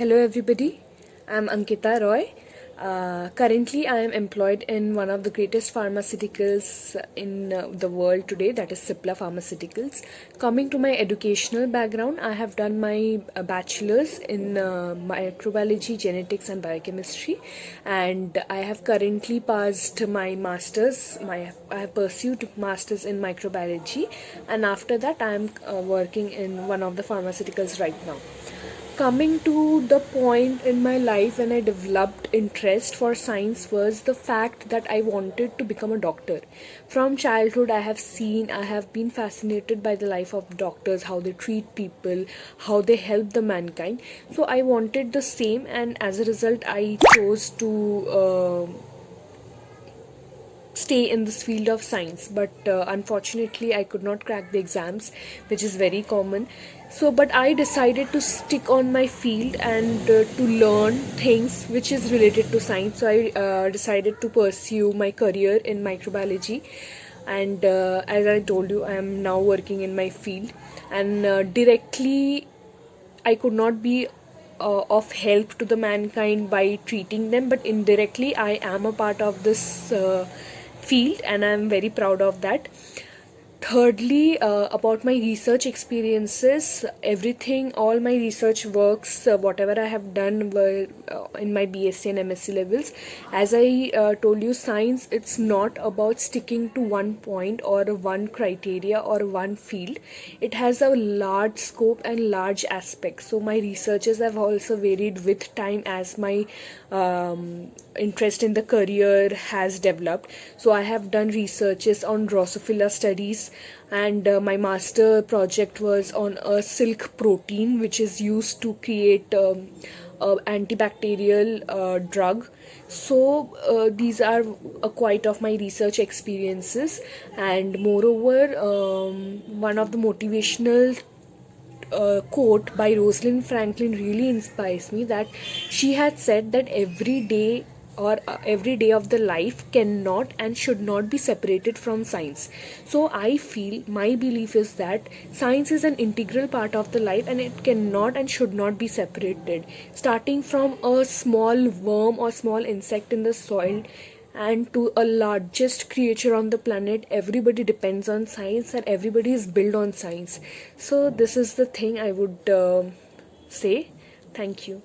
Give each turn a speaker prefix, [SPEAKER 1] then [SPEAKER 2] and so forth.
[SPEAKER 1] Hello everybody, I'm Ankita Roy. Currently I am employed in one of the greatest pharmaceuticals in the world today, that is Cipla Pharmaceuticals. Coming to my educational background, I have done my bachelor's in microbiology, genetics and biochemistry, and I have currently passed my master's. I have pursued master's in microbiology, and after that I am working in one of the pharmaceuticals right now. Coming to the point in my life when I developed interest for science was the fact that I wanted to become a doctor. From childhood, I have been fascinated by the life of doctors, how they treat people, how they help the mankind. So I wanted the same, and as a result, I chose to stay in this field of science, but unfortunately I could not crack the exams, which is very common. So but I decided to stick on my field and to learn things which is related to science. So I decided to pursue my career in microbiology, and as I told you, I am now working in my field, and directly I could not be of help to the mankind by treating them, but indirectly I am a part of this field, and I am very proud of that. Thirdly, about my research experiences, all my research works, whatever I have done were in my BSc and MSc levels. As I told you, science, it's not about sticking to one point or one criteria or one field. It has a large scope and large aspects. So my researches have also varied with time as my interest in the career has developed. So I have done researches on Drosophila studies, and my master project was on a silk protein which is used to create antibacterial drug. So these are quite of my research experiences, and moreover, one of the motivational quote by Rosalind Franklin really inspires me, that she had said that every day of the life cannot and should not be separated from science. So I feel, my belief is that science is an integral part of the life, and it cannot and should not be separated. Starting from a small worm or small insect in the soil and to a largest creature on the planet, everybody depends on science and everybody is built on science. So this is the thing I would say. Thank you.